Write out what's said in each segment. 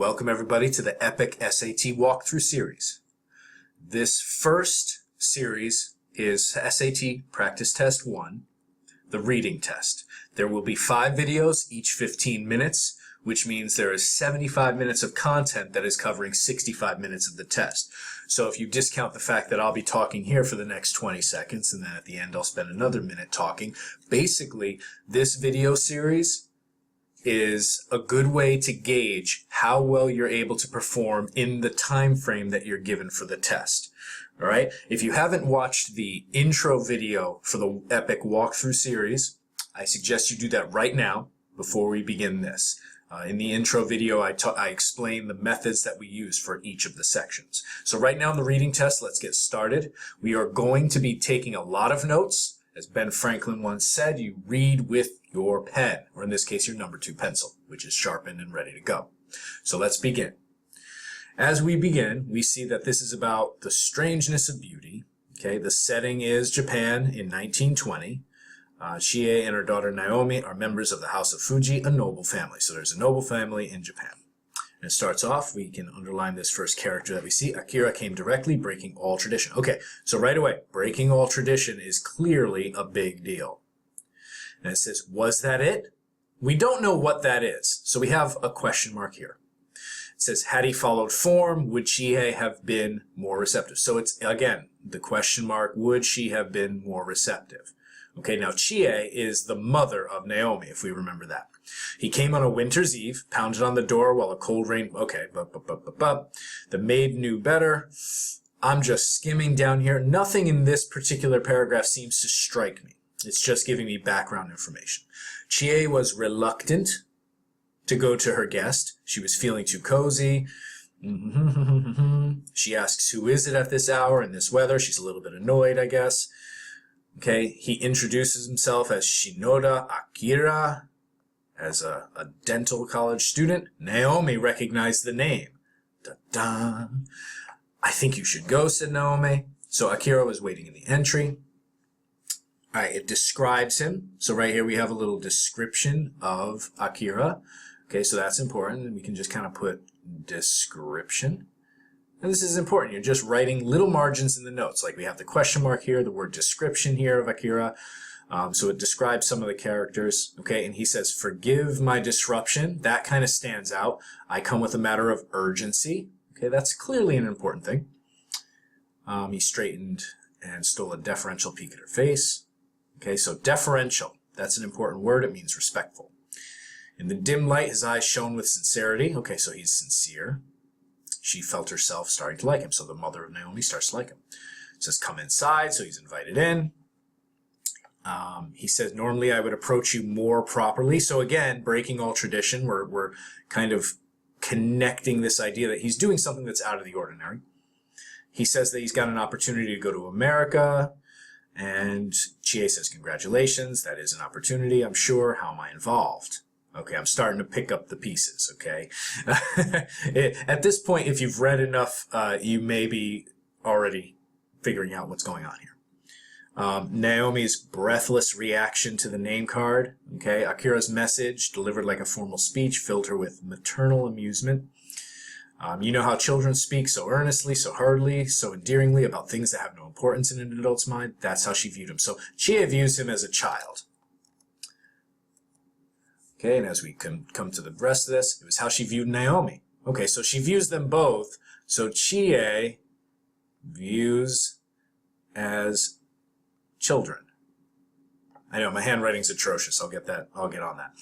Welcome everybody to the Epic SAT Walkthrough series. This first series is SAT Practice Test 1, the reading test. There will be 5 videos, each 15 minutes, which means there is 75 minutes of content that is covering 65 minutes of the test. So if you discount the fact that I'll be talking here for the next 20 seconds and then at the end I'll spend another minute talking, basically this video series is a good way to gauge how well you're able to perform in the time frame that you're given for the test. All right? If you haven't watched the intro video for the Epic Walkthrough series, I suggest you do that right now before we begin this. In the intro video, I explain the methods that we use for each of the sections. So right now in the reading test, let's get started. We are going to be taking a lot of notes. As Ben Franklin once said, you read with your pen, or in this case, your number 2 pencil, which is sharpened and ready to go. So let's begin. As we begin, we see that this is about the strangeness of beauty. Okay, the setting is Japan in 1920. Chie and her daughter Naomi are members of the House of Fuji, a noble family. So there's a noble family in Japan. And it starts off, we can underline this first character that we see. Akira came directly, breaking all tradition. Okay, so right away, breaking all tradition is clearly a big deal. And it says, was that it? We don't know what that is. So we have a question mark here. It says, had he followed form, would Chie have been more receptive? So it's, again, the question mark, would she have been more receptive? Okay, now Chie is the mother of Naomi, if we remember that. He came on a winter's eve, pounded on the door while a cold rain... Okay, the maid knew better. I'm just skimming down here. Nothing in this particular paragraph seems to strike me. It's just giving me background information. Chie was reluctant to go to her guest. She was feeling too cozy. She asks, who is it at this hour in this weather? She's a little bit annoyed, I guess. Okay, he introduces himself as Shinoda Akira, as a dental college student. Naomi recognized the name. Da-da. I think you should go, said Naomi. So Akira was waiting in the entry. All right, it describes him. So right here we have a little description of Akira. Okay, so that's important. And we can just kind of put description. And this is important. You're just writing little margins in the notes. Like we have the question mark here, the word description here of Akira. So it describes some of the characters. Okay, and he says, forgive my disruption. That kind of stands out. I come with a matter of urgency. Okay, that's clearly an important thing. He straightened and stole a deferential peek at her face. Okay, so deferential. That's an important word. It means respectful. In the dim light, his eyes shone with sincerity. Okay, so he's sincere. She felt herself starting to like him. So the mother of Naomi starts to like him. It says, come inside. So he's invited in. He says, normally I would approach you more properly. So again, breaking all tradition. We're kind of connecting this idea that he's doing something that's out of the ordinary. He says that he's got an opportunity to go to America. And Chie says, congratulations. That is an opportunity, I'm sure. How am I involved? Okay, I'm starting to pick up the pieces, okay? At this point, if you've read enough, you may be already figuring out what's going on here. Naomi's breathless reaction to the name card, okay? Akira's message, delivered like a formal speech, filled her with maternal amusement. You know how children speak so earnestly, so heartily, so endearingly about things that have no importance in an adult's mind. That's how she viewed him. So Chie views him as a child. Okay, and as we come to the rest of this, it was how she viewed Naomi. Okay, so she views them both. So Chie views as children. I know, my handwriting's atrocious. I'll get on that.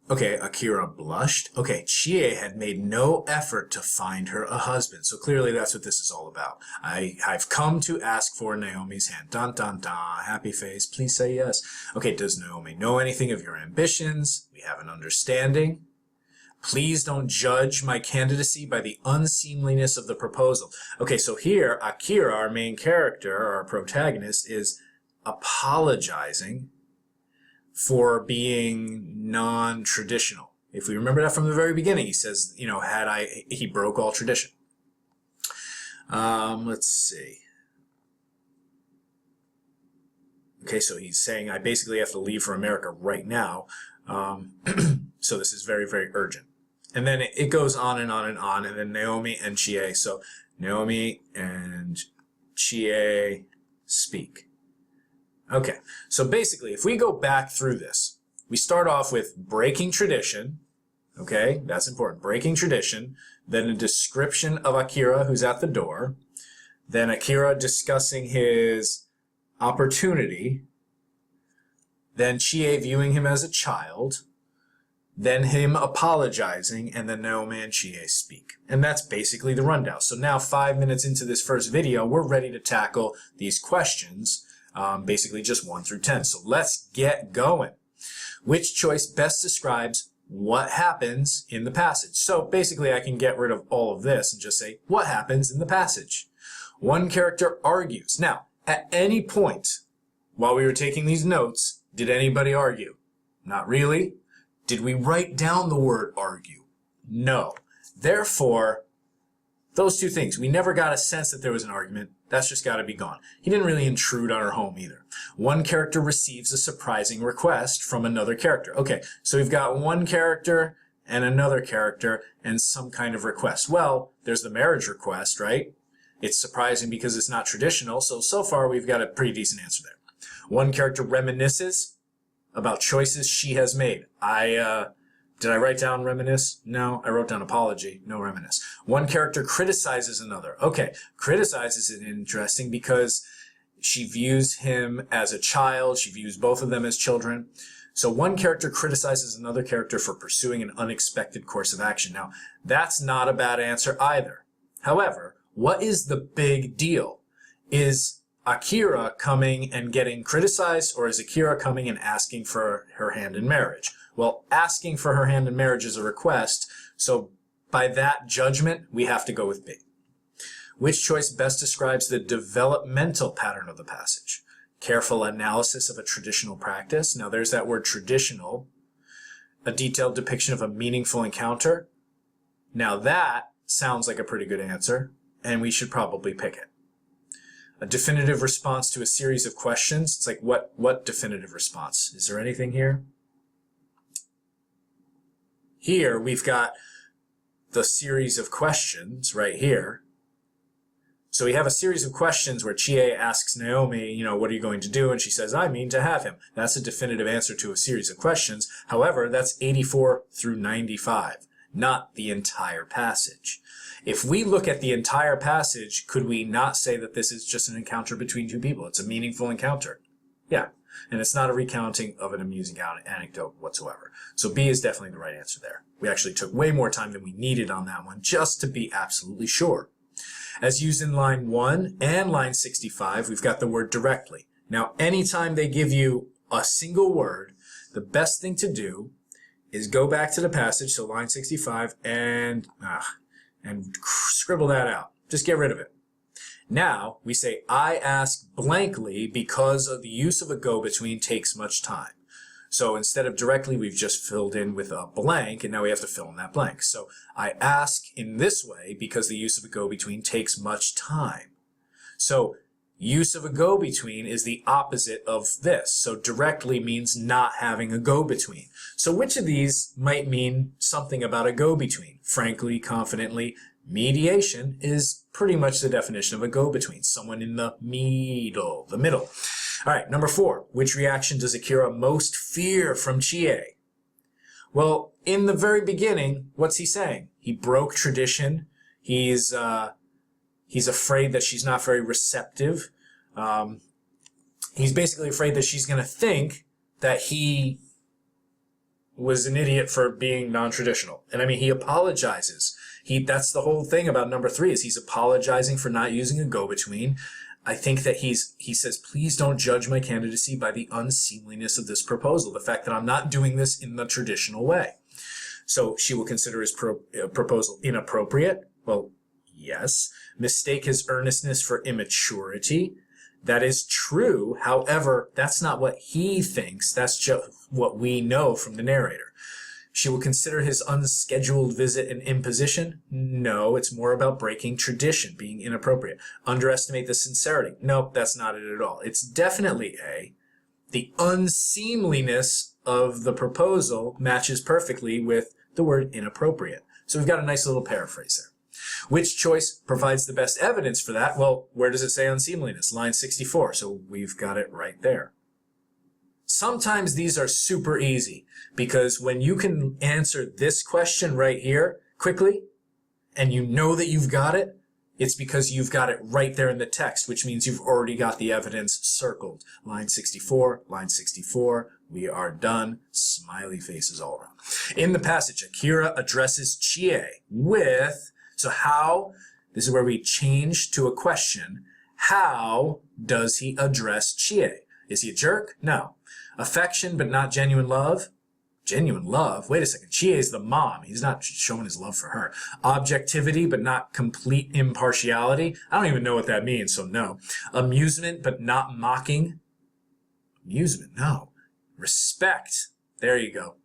Okay, Akira blushed. Okay, Chie had made no effort to find her a husband. So clearly that's what this is all about. I've come to ask for Naomi's hand. Dun, dun, dun. Happy face. Please say yes. Okay, does Naomi know anything of your ambitions? We have an understanding. Please don't judge my candidacy by the unseemliness of the proposal. Okay, so here, Akira, our main character, our protagonist, is apologizing for being non-traditional. If we remember that from the very beginning, he says, you know, he broke all tradition. Let's see. Okay, so he's saying, I basically have to leave for America right now. So this is very, very urgent. And then it goes on and on and on, and then Naomi and Chie. So Naomi and Chie speak. Okay, so basically, if we go back through this, we start off with breaking tradition. Okay, that's important. Breaking tradition. Then a description of Akira, who's at the door. Then Akira discussing his opportunity. Then Chie viewing him as a child. Then him apologizing, and then Naomi and Chie speak. And that's basically the rundown. So now 5 minutes into this first video, we're ready to tackle these questions, basically just 1 through 10. So let's get going. Which choice best describes what happens in the passage? So basically I can get rid of all of this and just say, what happens in the passage? One character argues. Now, at any point while we were taking these notes, did anybody argue? Not really. Did we write down the word argue? No. Therefore, those two things, we never got a sense that there was an argument. That's just got to be gone. He didn't really intrude on her home either. One character receives a surprising request from another character. Okay, so we've got one character and another character and some kind of request. Well, there's the marriage request, right? It's surprising because it's not traditional, so far we've got a pretty decent answer there. One character reminisces about choices she has made. Did I write down reminisce? No, I wrote down apology. No reminisce. One character criticizes another. Okay, criticizes is interesting because she views him as a child. She views both of them as children. So one character criticizes another character for pursuing an unexpected course of action. Now, that's not a bad answer either. However, what is the big deal? Is Akira coming and getting criticized, or is Akira coming and asking for her hand in marriage? Well, asking for her hand in marriage is a request, so by that judgment, we have to go with B. Which choice best describes the developmental pattern of the passage? Careful analysis of a traditional practice. Now, there's that word traditional. A detailed depiction of a meaningful encounter. Now, that sounds like a pretty good answer, and we should probably pick it. A definitive response to a series of questions. It's like, what definitive response? Is there anything here? Here, we've got the series of questions right here. So we have a series of questions where Chie asks Naomi, what are you going to do? And she says, I mean to have him. That's a definitive answer to a series of questions. However, that's 84 through 95, not the entire passage. If we look at the entire passage, could we not say that this is just an encounter between two people? It's a meaningful encounter. Yeah. And it's not a recounting of an amusing anecdote whatsoever. So B is definitely the right answer there. We actually took way more time than we needed on that one just to be absolutely sure. As used in line 1 and line 65, we've got the word directly. Now, anytime they give you a single word, the best thing to do is go back to the passage, so line 65, and scribble that out. Just get rid of it. Now, we say, I ask blankly because of the use of a go-between takes much time. So instead of directly, we've just filled in with a blank, and now we have to fill in that blank. So I ask in this way because the use of a go-between takes much time. So use of a go-between is the opposite of this. So directly means not having a go-between. So which of these might mean something about a go-between? Frankly, confidently, mediation is pretty much the definition of a go-between. Someone in the middle, All right, number 4. Which reaction does Akira most fear from Chie? Well, in the very beginning, what's he saying? He broke tradition. He's afraid that she's not very receptive. He's basically afraid that she's going to think that he was an idiot for being non-traditional. And I mean, he apologizes. That's the whole thing about number 3 is he's apologizing for not using a go-between. I think that he says, please don't judge my candidacy by the unseemliness of this proposal, the fact that I'm not doing this in the traditional way. So she will consider his proposal inappropriate. Well, yes. Mistake his earnestness for immaturity. That is true. However, that's not what he thinks. That's just what we know from the narrator. She will consider his unscheduled visit an imposition? No, it's more about breaking tradition, being inappropriate. Underestimate the sincerity? Nope, that's not it at all. It's definitely A. The unseemliness of the proposal matches perfectly with the word inappropriate. So we've got a nice little paraphrase there. Which choice provides the best evidence for that? Well, where does it say unseemliness? Line 64. So we've got it right there. Sometimes these are super easy because when you can answer this question right here quickly and you know that you've got it, it's because you've got it right there in the text, which means you've already got the evidence circled. Line 64, line 64, we are done. Smiley faces all around. In the passage, Akira addresses Chie with, so how, this is where we change to a question. How does he address Chie? Is he a jerk? No. Affection but not genuine love? Genuine love? Wait a second. Chie is the mom. He's not showing his love for her. Objectivity but not complete impartiality? I don't even know what that means, so no. Amusement but not mocking? Amusement? No. Respect. There you go.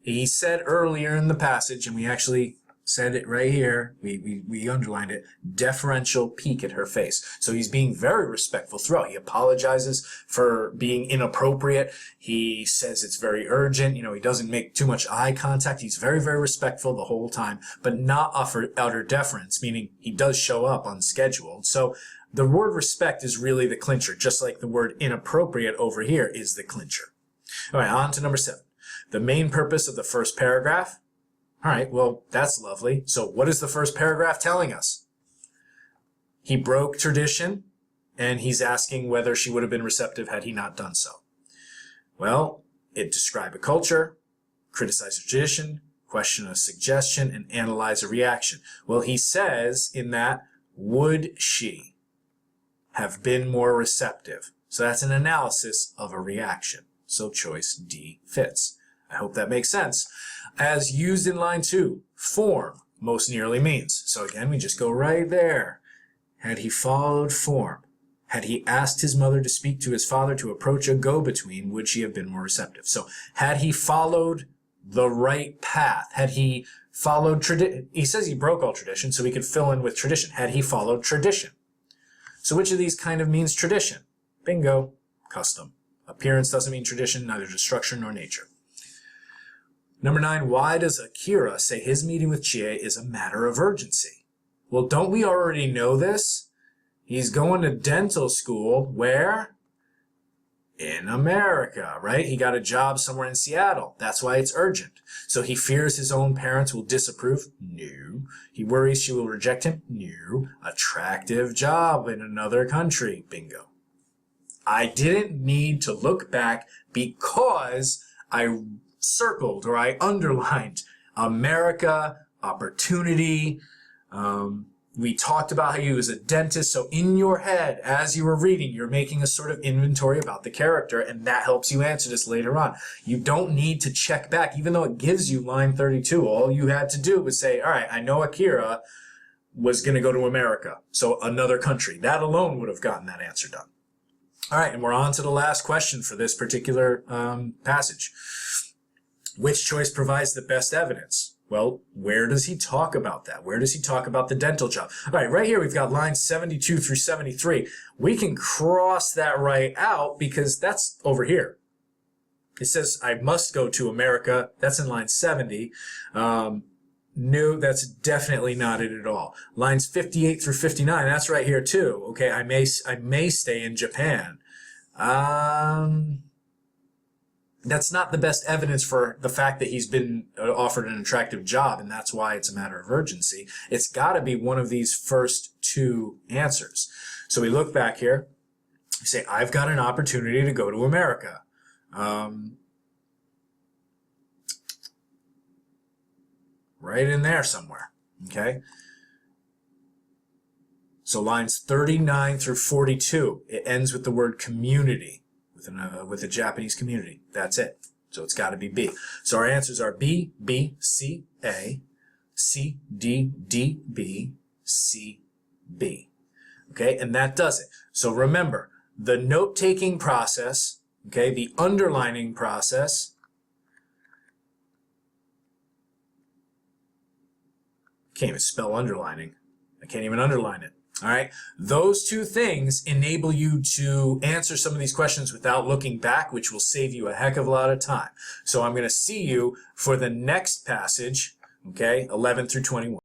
He said earlier in the passage, and we actually said it right here, we underlined it, deferential peek at her face. So he's being very respectful throughout. He apologizes for being inappropriate. He says it's very urgent. You know, he doesn't make too much eye contact. He's very, very respectful the whole time, but not offer utter deference, meaning he does show up unscheduled. So the word respect is really the clincher, just like the word inappropriate over here is the clincher. All right, on to number 7. The main purpose of the first paragraph. All right, well, that's lovely. So what is the first paragraph telling us? He broke tradition, and he's asking whether she would have been receptive had he not done so. Well, it described a culture, criticize a tradition, question a suggestion, and analyze a reaction. Well, he says in that, would she have been more receptive? So that's an analysis of a reaction. So choice D fits. I hope that makes sense. As used in line 2, form most nearly means. So again, we just go right there. Had he followed form, had he asked his mother to speak to his father to approach a go-between, would she have been more receptive? So had he followed the right path, had he followed tradition, he says he broke all tradition, so we could fill in with tradition. Had he followed tradition? So which of these kind of means tradition? Bingo, custom. Appearance doesn't mean tradition, neither does structure nor nature. Number 9, why does Akira say his meeting with Chie is a matter of urgency? Well, don't we already know this? He's going to dental school, where? In America, right? He got a job somewhere in Seattle. That's why it's urgent. So he fears his own parents will disapprove? No. He worries she will reject him? No. Attractive job in another country? Bingo. I didn't need to look back because I circled or I underlined America, opportunity. We talked about how he was a dentist. So in your head, as you were reading, you're making a sort of inventory about the character, and that helps you answer this later on. You don't need to check back, even though it gives you line 32. All you had to do was say, all right, I know Akira was going to go to America, so another country. That alone would have gotten that answer done. All right, and we're on to the last question for this particular passage. Which choice provides the best evidence? Well, where does he talk about that? Where does he talk about the dental job? All right here we've got lines 72 through 73. We can cross that right out because that's over here. It says, I must go to America. That's in line 70. No, that's definitely not it at all. Lines 58 through 59, that's right here too. Okay, I may stay in Japan. That's not the best evidence for the fact that he's been offered an attractive job, and that's why it's a matter of urgency. It's got to be one of these first 2 answers. So we look back here. We say, I've got an opportunity to go to America. Right in there somewhere. Okay? So lines 39 through 42, it ends with the word community. With a Japanese community. That's it. So it's got to be B. So our answers are B, B, C, A, C, D, D, B, C, B. Okay, and that does it. So remember, the note-taking process, okay, the underlining process, can't even spell underlining. I can't even underline it. All right. Those two things enable you to answer some of these questions without looking back, which will save you a heck of a lot of time. So I'm going to see you for the next passage, okay, 11 through 21.